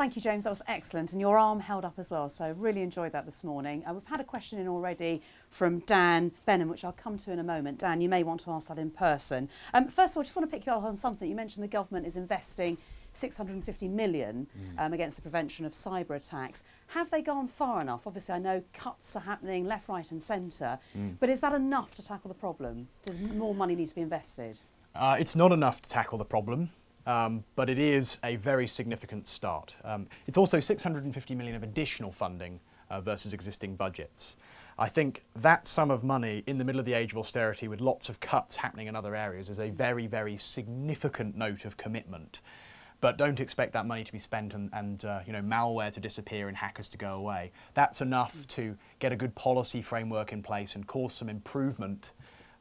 Thank you, James. That was excellent. And your arm held up as well. So really enjoyed that this morning. We've had a question in already from Dan Benham, which I'll come to in a moment. Dan, you may want to ask that in person. First of all, I just want to pick you up on something. You mentioned the government is investing 650 million against the prevention of cyber attacks. Have they gone far enough? Obviously, I know cuts are happening left, right and centre, but is that enough to tackle the problem? Does more money need to be invested? It's not enough to tackle the problem, but it is a very significant start. It's also 650 million of additional funding versus existing budgets. I think that sum of money in the middle of the age of austerity with lots of cuts happening in other areas is a very, very significant note of commitment. But don't expect that money to be spent and you know, malware to disappear and hackers to go away. That's enough to get a good policy framework in place and cause some improvement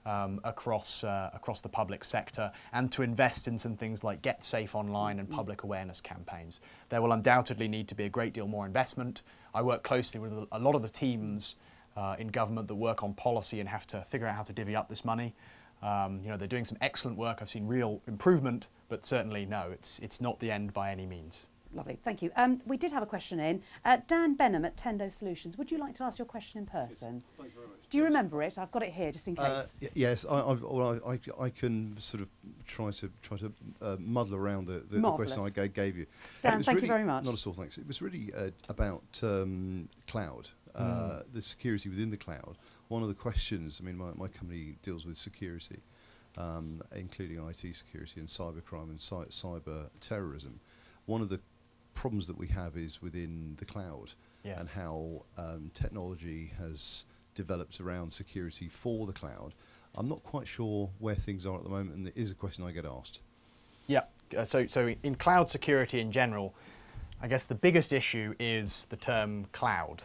across the public sector, and to invest in some things like Get Safe Online and public awareness campaigns. There will undoubtedly need to be a great deal more investment. I work closely with a lot of the teams in government that work on policy and have to figure out how to divvy up this money. You know, they're doing some excellent work. I've seen real improvement, but certainly no, it's not the end by any means. Lovely, thank you. We did have a question in. Dan Benham at Tendo Solutions. Would you like to ask your question in person? Yes, thank you very much. Do you remember it? I've got it here just in case. Yes, I can sort of try to muddle around the question I gave you. Dan, thank you very much. Not at all, thanks. It was really about cloud, the security within the cloud. One of the questions, I mean, my company deals with security, including IT security and cybercrime and cyber terrorism. One of the problems that we have is within the cloud, yes, and how technology has developed around security for the cloud. I'm not quite sure where things are at the moment, and it is a question I get asked. Yeah, so in cloud security in general, I guess the biggest issue is the term cloud,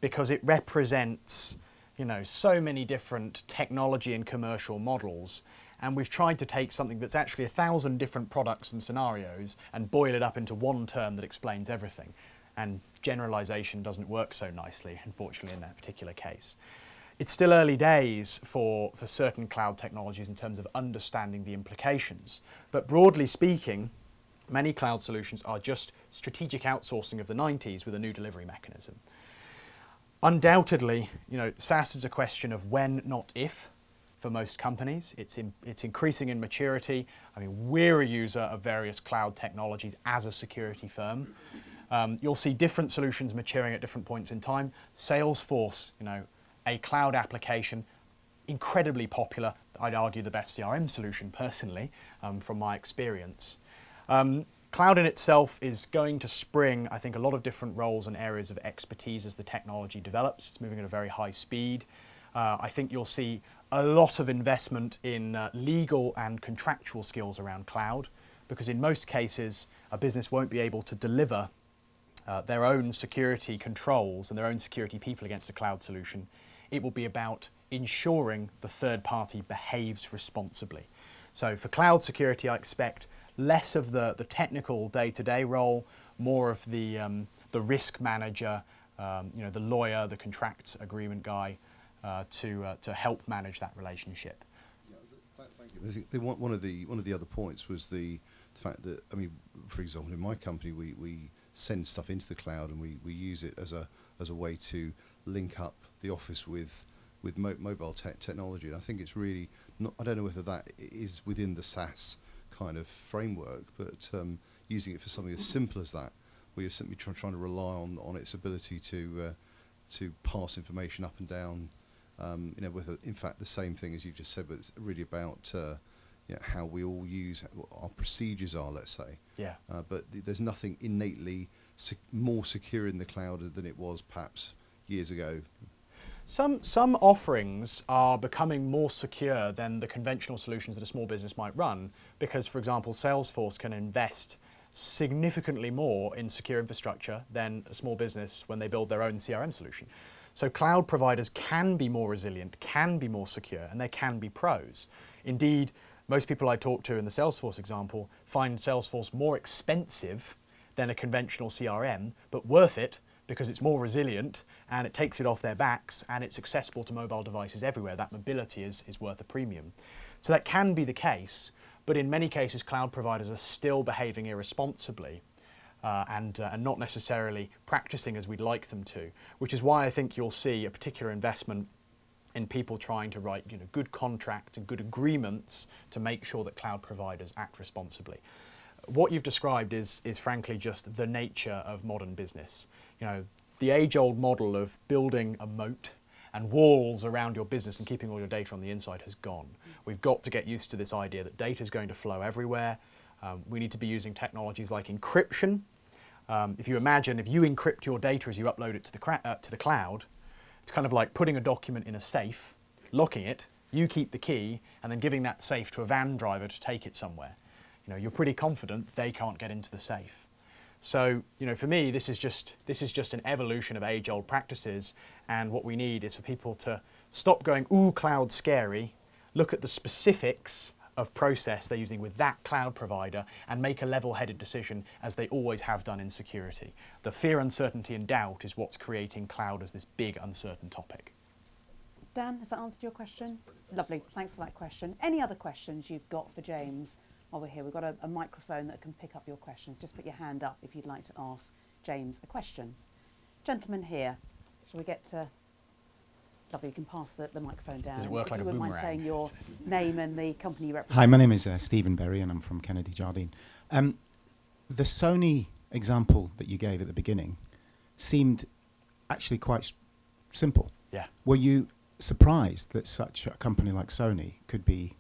because it represents, you know, so many different technology and commercial models. And we've tried to take something that's actually 1,000 different products and scenarios and boil it up into one term that explains everything. And generalization doesn't work so nicely, unfortunately, in that particular case. It's still early days for certain cloud technologies in terms of understanding the implications. But broadly speaking, many cloud solutions are just strategic outsourcing of the 90s with a new delivery mechanism. Undoubtedly, you know, SaaS is a question of when, not if. For most companies, it's increasing in maturity. I mean, we're a user of various cloud technologies as a security firm. You'll see different solutions maturing at different points in time. Salesforce, you know, a cloud application, incredibly popular. I'd argue the best CRM solution personally, from my experience. Cloud in itself is going to spring, I think, a lot of different roles and areas of expertise as the technology develops. It's moving at a very high speed. I think you'll see a lot of investment in legal and contractual skills around cloud, because in most cases a business won't be able to deliver their own security controls and their own security people against a cloud solution. It will be about ensuring the third party behaves responsibly. So for cloud security, I expect less of the technical day-to-day role, more of the risk manager, you know, the lawyer, the contracts agreement guy, to help manage that relationship. Yeah, thank you. I think one of the other points was the fact that, I mean, for example, in my company, we send stuff into the cloud and we use it as a way to link up the office with mobile technology. And I think it's really not, I don't know whether that is within the SaaS kind of framework, but using it for something as simple as that, where you're simply trying to rely on its ability to pass information up and down. You know, with in fact the same thing as you just said, but it's really about you know, how we all use what our procedures are, let's say. Yeah. But there's nothing innately more secure in the cloud than it was perhaps years ago. Some offerings are becoming more secure than the conventional solutions that a small business might run, because, for example, Salesforce can invest significantly more in secure infrastructure than a small business when they build their own CRM solution. So cloud providers can be more resilient, can be more secure, and they can be pros. Indeed, most people I talk to in the Salesforce example find Salesforce more expensive than a conventional CRM, but worth it because it's more resilient and it takes it off their backs and it's accessible to mobile devices everywhere. That mobility is worth a premium. So that can be the case, but in many cases cloud providers are still behaving irresponsibly. and not necessarily practicing as we'd like them to, which is why I think you'll see a particular investment in people trying to write good contracts and good agreements to make sure that cloud providers act responsibly. What you've described is frankly just the nature of modern business. The age-old model of building a moat and walls around your business and keeping all your data on the inside has gone. We've got to get used to this idea that data is going to flow everywhere. We need to be using technologies like encryption. If you imagine, if you encrypt your data as you upload it to the cloud, it's kind of like putting a document in a safe, locking it, you keep the key, and then giving that safe to a van driver to take it somewhere. You're pretty confident they can't get into the safe. So, for me, this is just an evolution of age-old practices, and what we need is for people to stop going, ooh, cloud's scary, look at the specifics of process they're using with that cloud provider and make a level-headed decision as they always have done in security. The fear, uncertainty and doubt is what's creating cloud as this big uncertain topic. Dan, has that answered your question? Lovely, thanks for that question. Any other questions you've got for James while we're here? We've got a microphone that can pick up your questions. Just put your hand up if you'd like to ask James a question. Gentleman here, shall we get to... Lovely, you can pass the microphone down. Does it work like a boomerang? If you wouldn't mind saying your name and the company you represent. Hi, my name is Stephen Berry and I'm from Kennedy Jardine. The Sony example that you gave at the beginning seemed actually quite simple. Yeah. Were you surprised that such a company like Sony could be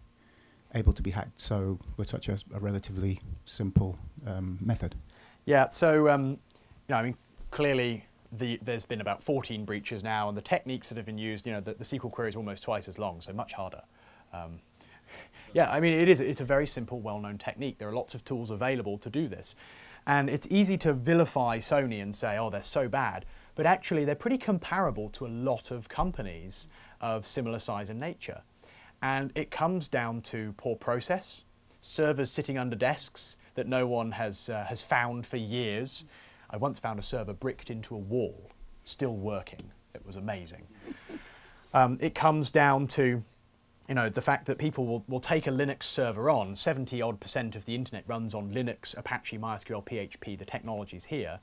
able to be hacked with such a relatively simple method? Yeah, so clearly there's been about 14 breaches now, and the techniques that have been used, the SQL query is almost twice as long, so much harder. It's a very simple, well-known technique. There are lots of tools available to do this. And it's easy to vilify Sony and say, oh, they're so bad, but actually they're pretty comparable to a lot of companies of similar size and nature. And it comes down to poor process, servers sitting under desks that no one has found for years. I once found a server bricked into a wall, still working. It was amazing. It comes down to the fact that people will take a Linux server on. 70-odd% of the internet runs on Linux, Apache, MySQL, PHP, the technologies here,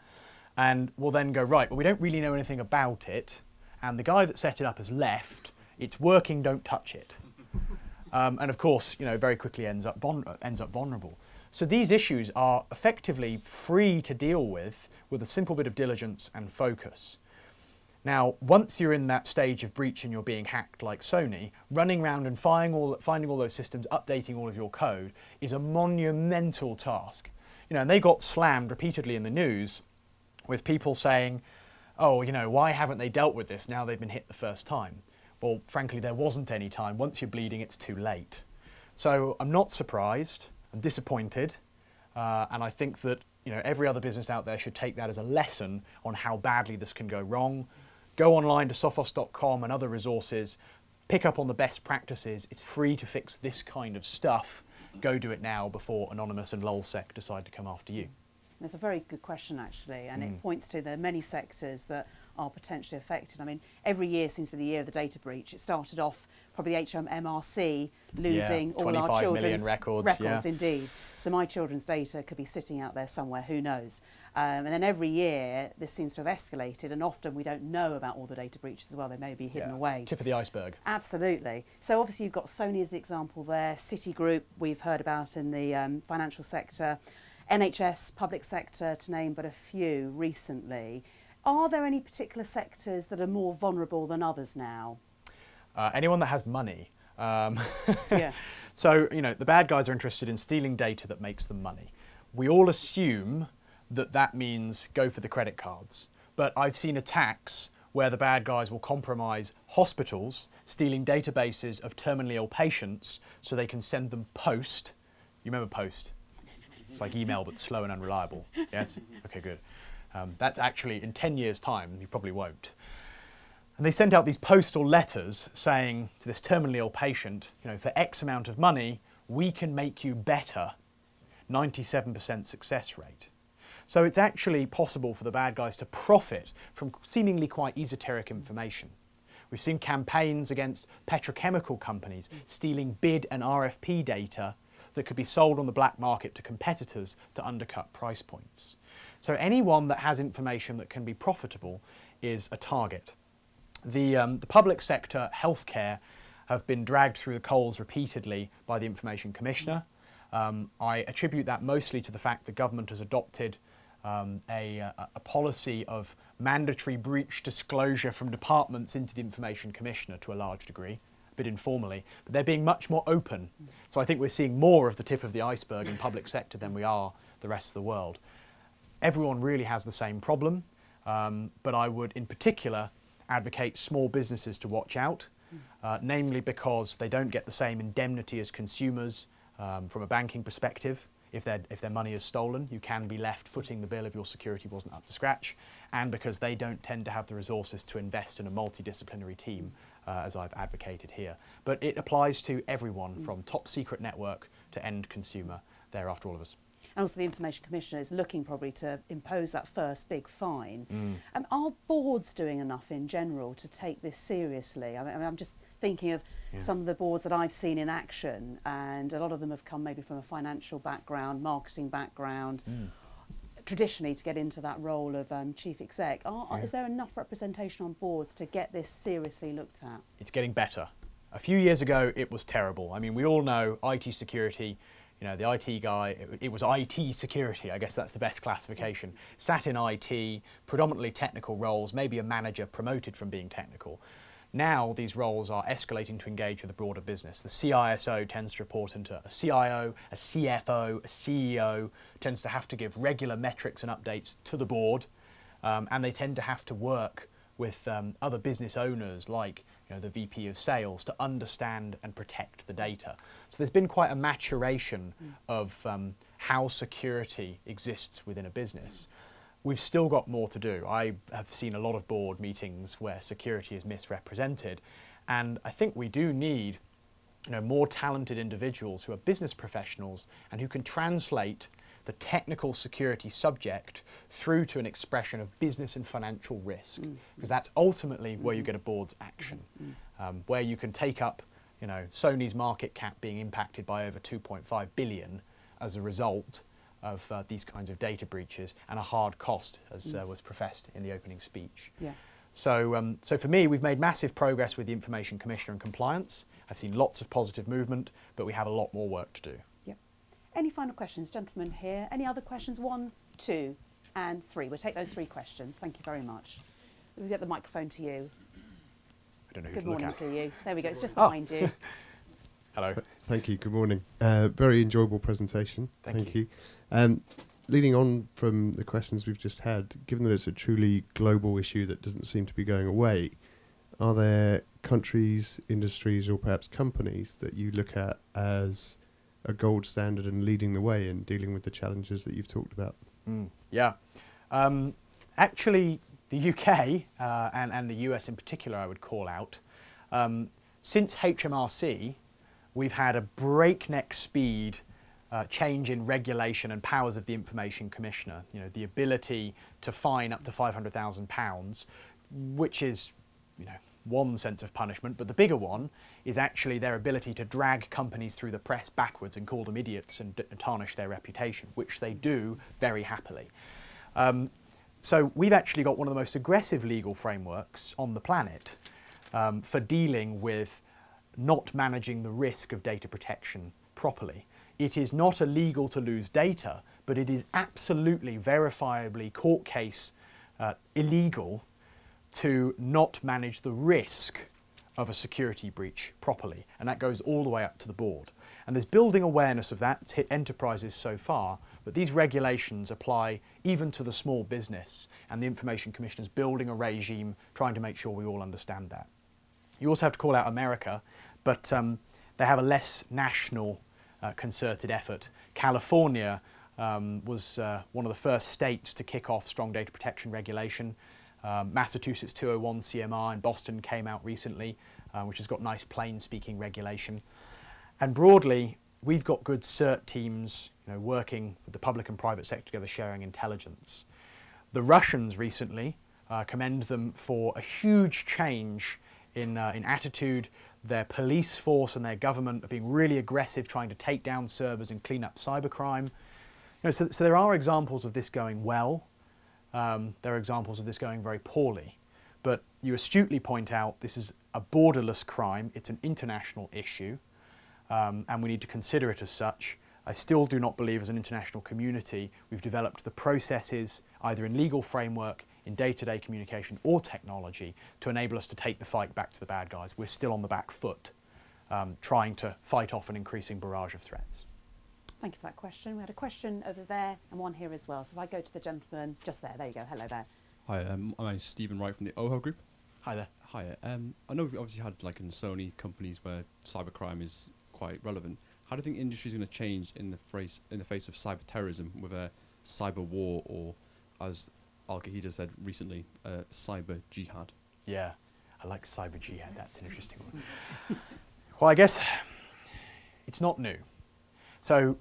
and will then go, right, well, we don't really know anything about it, and the guy that set it up has left. It's working, don't touch it. And of course, very quickly ends up vulnerable. So these issues are effectively free to deal with a simple bit of diligence and focus. Now, once you're in that stage of breach and you're being hacked like Sony, running around and finding all those systems, updating all of your code is a monumental task. And they got slammed repeatedly in the news with people saying, oh, why haven't they dealt with this now they've been hit the first time? Well, frankly, there wasn't any time. Once you're bleeding, it's too late. So I'm not surprised. I'm disappointed, and I think that every other business out there should take that as a lesson on how badly this can go wrong. Go online to sophos.com and other resources, pick up on the best practices. It's free to fix this kind of stuff. Go do it now before Anonymous and LulzSec decide to come after you. It's a very good question, actually, and it points to the many sectors that are potentially affected. I mean, every year seems to be the year of the data breach. It started off probably HMRC losing all our children's records, indeed. So my children's data could be sitting out there somewhere, who knows? And then every year this seems to have escalated, and often we don't know about all the data breaches as well. They may be hidden away. Tip of the iceberg. Absolutely. So obviously you've got Sony as the example there, Citigroup we've heard about in the financial sector, NHS, public sector, to name but a few recently. Are there any particular sectors that are more vulnerable than others now? Anyone that has money. Yeah. So, the bad guys are interested in stealing data that makes them money. We all assume that means go for the credit cards. But I've seen attacks where the bad guys will compromise hospitals, stealing databases of terminally ill patients so they can send them post. You remember post? It's like email, but slow and unreliable. Yes? Okay, good. That's actually, in 10 years' time, you probably won't. And they sent out these postal letters saying to this terminally ill patient, for X amount of money, we can make you better. 97% success rate. So it's actually possible for the bad guys to profit from seemingly quite esoteric information. We've seen campaigns against petrochemical companies stealing bid and RFP data that could be sold on the black market to competitors to undercut price points. So anyone that has information that can be profitable is a target. The public sector, healthcare, have been dragged through the coals repeatedly by the Information Commissioner. I attribute that mostly to the fact the government has adopted a policy of mandatory breach disclosure from departments into the Information Commissioner to a large degree, a bit informally, but they're being much more open. So I think we're seeing more of the tip of the iceberg in public sector than we are the rest of the world. Everyone really has the same problem, but I would in particular advocate small businesses to watch out, namely because they don't get the same indemnity as consumers from a banking perspective. If their money is stolen, you can be left footing the bill if your security wasn't up to scratch, and because they don't tend to have the resources to invest in a multidisciplinary team, as I've advocated here. But it applies to everyone from top secret network to end consumer. They're after all of us. And also the Information Commissioner is looking probably to impose that first big fine. Are boards doing enough in general to take this seriously? I mean, I'm just thinking of some of the boards that I've seen in action, and a lot of them have come maybe from a financial background, marketing background, traditionally to get into that role of chief exec. Is there enough representation on boards to get this seriously looked at? It's getting better. A few years ago, it was terrible. I mean, we all know IT security. You know, the IT guy, it was IT security, I guess that's the best classification. Sat in IT, predominantly technical roles, maybe a manager promoted from being technical. Now these roles are escalating to engage with the broader business. The CISO tends to report into a CIO, a CFO, a CEO, tends to have to give regular metrics and updates to the board, and they tend to have to work with other business owners like the VP of sales to understand and protect the data. So there's been quite a maturation of how security exists within a business. We've still got more to do. I have seen a lot of board meetings where security is misrepresented, and I think we do need more talented individuals who are business professionals and who can translate the technical security subject through to an expression of business and financial risk, because that's ultimately where you get a board's action, where you can take up, Sony's market cap being impacted by over 2.5 billion as a result of these kinds of data breaches, and a hard cost, as was professed in the opening speech. So for me, we've made massive progress with the Information Commissioner and compliance. I've seen lots of positive movement, but we have a lot more work to do. Any final questions, gentlemen here? Any other questions? 1, 2 and 3. We'll take those 3 questions. Thank you very much. We'll get the microphone to you. I don't know who Good to look morning at. to you. There we go. It's just behind you. Hello. Thank you. Good morning. Very enjoyable presentation. Thank you. Leading on from the questions we've just had, given that it's a truly global issue that doesn't seem to be going away, are there countries, industries, or perhaps companies that you look at as a gold standard and leading the way in dealing with the challenges that you've talked about? Actually, the UK and the US in particular, I would call out. Since HMRC, we've had a breakneck speed change in regulation and powers of the Information Commissioner. The ability to fine up to £500,000, which is, one sense of punishment, but the bigger one is actually their ability to drag companies through the press backwards and call them idiots and tarnish their reputation, which they do very happily. So we've actually got one of the most aggressive legal frameworks on the planet for dealing with not managing the risk of data protection properly. It is not illegal to lose data, but it is absolutely verifiably court case illegal to not manage the risk of a security breach properly, and that goes all the way up to the board. And there's building awareness of that. It's hit enterprises so far, but these regulations apply even to the small business, and the Information Commission is building a regime trying to make sure we all understand that. You also have to call out America, but they have a less national concerted effort. California was one of the first states to kick off strong data protection regulation. Massachusetts 201 CMR in Boston came out recently, which has got nice plain speaking regulation. And broadly, we've got good CERT teams working with the public and private sector together, sharing intelligence. The Russians recently, commend them for a huge change in attitude. Their police force and their government are being really aggressive, trying to take down servers and clean up cybercrime. So there are examples of this going well. there are examples of this going very poorly. But you astutely point out this is a borderless crime, it's an international issue, and we need to consider it as such. I still do not believe as an international community we've developed the processes, either in legal framework, in day-to-day communication or technology, to enable us to take the fight back to the bad guys. We're still on the back foot, trying to fight off an increasing barrage of threats. Thank you for that question. We had a question over there and one here as well. So if I go to the gentleman just there, there you go, hello there. Hi, my name is Stephen Wright from the OHO Group. Hi there. Hi, I know we've obviously had, like in Sony, companies where cybercrime is quite relevant. How do you think industry is going to change in the face of cyber terrorism with a cyber war, or, as Al-Qaeda said recently, cyber jihad? Yeah, I like cyber jihad, that's an interesting one. Well, I guess it's not new. So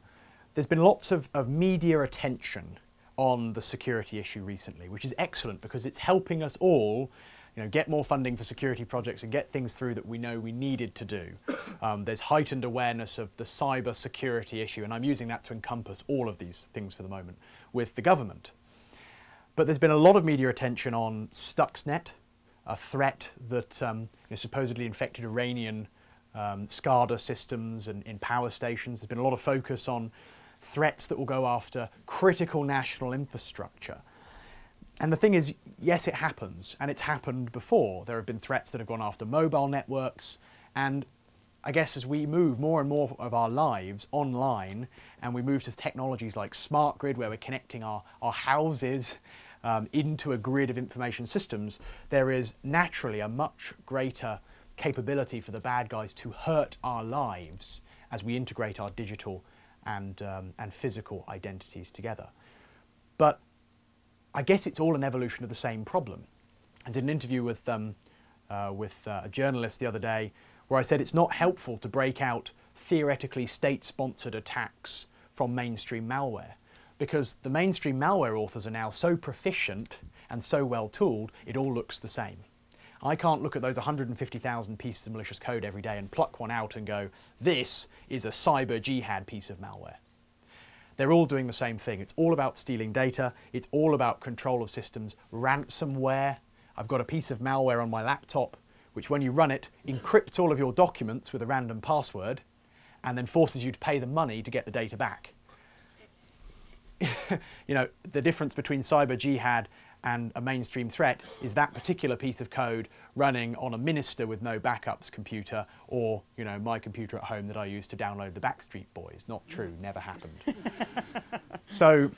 there's been lots of media attention on the security issue recently, which is excellent because it's helping us all get more funding for security projects and get things through that we know we needed to do. There's heightened awareness of the cyber security issue, and I'm using that to encompass all of these things for the moment with the government. But there's been a lot of media attention on Stuxnet, a threat that supposedly infected Iranian SCADA systems and in power stations. There's been a lot of focus on threats that will go after critical national infrastructure. And the thing is, yes, it happens, and it's happened before. There have been threats that have gone after mobile networks, and I guess as we move more and more of our lives online, and we move to technologies like smart grid, where we're connecting our houses into a grid of information systems, there is naturally a much greater capability for the bad guys to hurt our lives as we integrate our digital and physical identities together. But I guess it's all an evolution of the same problem. I did an interview with a journalist the other day where I said it's not helpful to break out theoretically state-sponsored attacks from mainstream malware, because the mainstream malware authors are now so proficient and so well-tooled, it all looks the same. I can't look at those 150,000 pieces of malicious code every day and pluck one out and go, this is a cyber jihad piece of malware. They're all doing the same thing. It's all about stealing data. It's all about control of systems. Ransomware. I've got a piece of malware on my laptop, which when you run it, encrypts all of your documents with a random password, and then forces you to pay the money to get the data back. The difference between cyber jihad and a mainstream threat is that particular piece of code running on a minister with no backups computer, or my computer at home that I use to download the Backstreet Boys. Not true, never happened. So,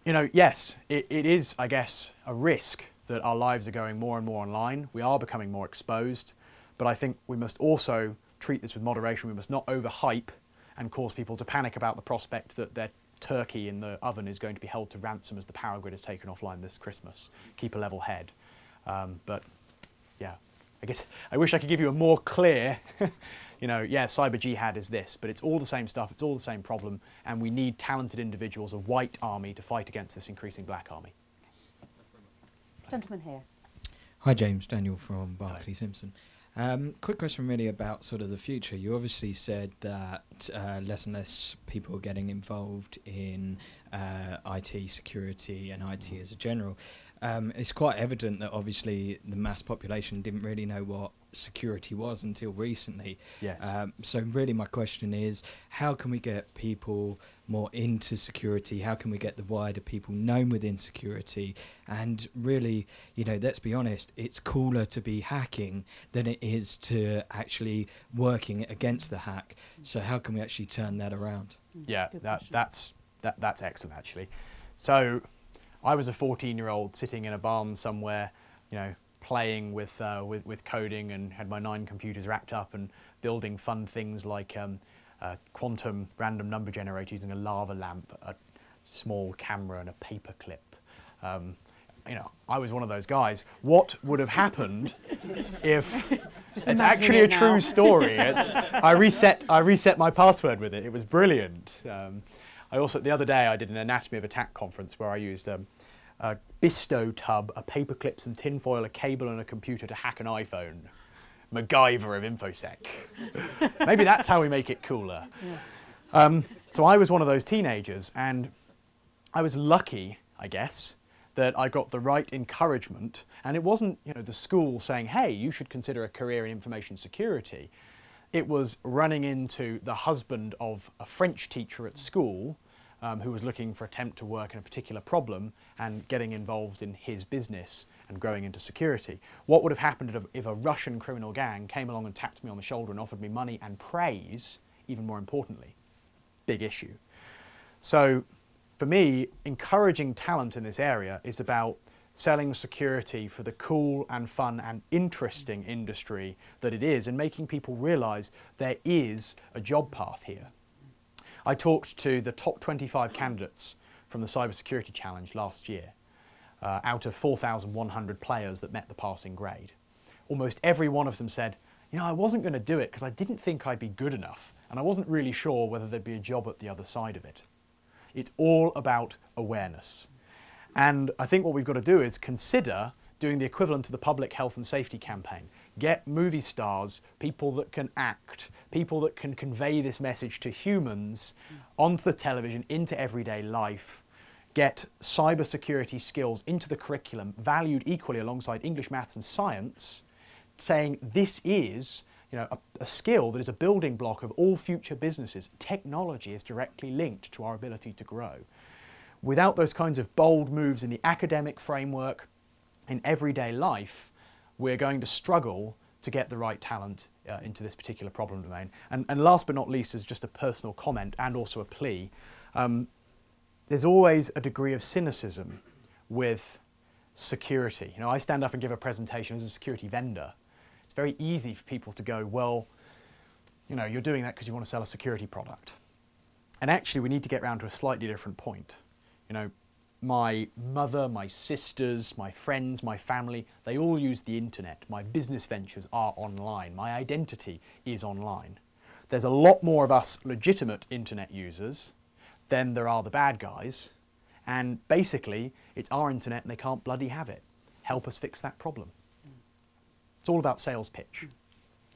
yes, it is, I guess, a risk that our lives are going more and more online. We are becoming more exposed, but I think we must also treat this with moderation. We must not overhype and cause people to panic about the prospect that their turkey in the oven is going to be held to ransom as the power grid is taken offline this Christmas. Keep a level head. But yeah, I guess I wish I could give you a more clear, yeah, cyber jihad is this, but it's all the same stuff, it's all the same problem, and we need talented individuals, a white army, to fight against this increasing black army. Gentleman here. Hi James, Daniel from Barclay Simpson. Quick question really about sort of the future. You obviously said that less and less people are getting involved in IT security and IT as a general. It's quite evident that obviously the mass population didn't really know what security was until recently. Yes. So really my question is, how can we get people more into security? How can we get the wider people known within security? And really, let's be honest, it's cooler to be hacking than it is to actually working against the hack. So how can we actually turn that around? Yeah, that's excellent actually. So I was a 14-year-old sitting in a barn somewhere, playing with coding, and had my 9 computers wrapped up and building fun things like quantum random number generator using a lava lamp, a small camera and a paper clip. I was one of those guys. What would have happened if... It's actually a true story. I reset my password with it. It was brilliant. I also, the other day, I did an anatomy of attack conference where I used a Bisto tub, a paper clip, some tinfoil, a cable and a computer to hack an iPhone. MacGyver of InfoSec. Maybe that's how we make it cooler. Yeah. So I was one of those teenagers, and I was lucky, I guess, that I got the right encouragement, and it wasn't, you know, the school saying, hey, you should consider a career in information security. It was running into the husband of a French teacher at school who was looking for attempt to work in a particular problem and getting involved in his business and growing into security. What would have happened if a Russian criminal gang came along and tapped me on the shoulder and offered me money and praise, even more importantly? Big issue. So for me, encouraging talent in this area is about selling security for the cool and fun and interesting industry that it is, and making people realise there is a job path here. I talked to the top 25 candidates from the Cybersecurity Challenge last year, out of 4,100 players that met the passing grade. Almost every one of them said, you know, I wasn't going to do it because I didn't think I'd be good enough, and I wasn't really sure whether there'd be a job at the other side of it. It's all about awareness. And I think what we've got to do is consider doing the equivalent of the public health and safety campaign. Get movie stars, people that can act, people that can convey this message to humans onto the television, into everyday life. Get cybersecurity skills into the curriculum, valued equally alongside English, maths and science, saying this is, you know, a skill that is a building block of all future businesses. Technology is directly linked to our ability to grow. Without those kinds of bold moves in the academic framework, in everyday life, we're going to struggle to get the right talent into this particular problem domain. And last but not least, as just a personal comment and also a plea, there's always a degree of cynicism with security. You know, I stand up and give a presentation as a security vendor. It's very easy for people to go, well, you know, you're doing that because you want to sell a security product. And actually, we need to get round to a slightly different point. You know, my mother, my sisters, my friends, my family, they all use the internet. My business ventures are online. My identity is online. There's a lot more of us legitimate internet users than there are the bad guys. And basically, it's our internet and they can't bloody have it. Help us fix that problem. It's all about sales pitch.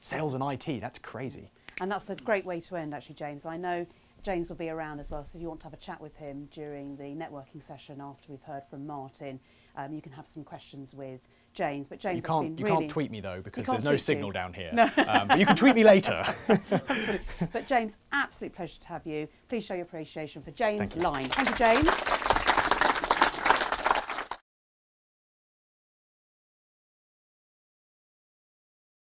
Sales and IT, that's crazy. And that's a great way to end, actually, James. I know James will be around as well, so if you want to have a chat with him during the networking session after we've heard from Martin, you can have some questions with James. But James, you can't tweet me though, because there's no signal down here. No. But you can tweet me later. Absolutely. But James, absolute pleasure to have you. Please show your appreciation for James Thank you. Lyne. Thank you, James.